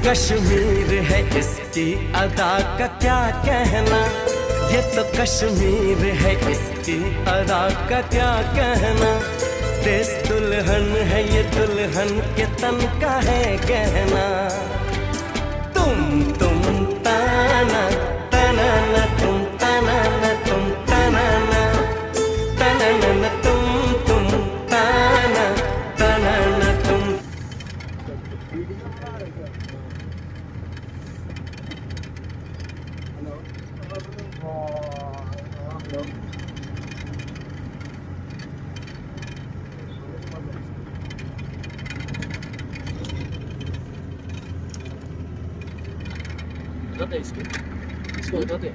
कश्मीर है इसकी अदा का क्या कहना, ये तो कश्मीर है इसकी अदा का क्या कहना। देश दुल्हन है ये दुल्हन के तन का है गहना। तुम ताना ताना ना, तुम ताना ना, तुम ताना ना, ताना ना तुम ताना ताना ना तुम। इसको हटा दे।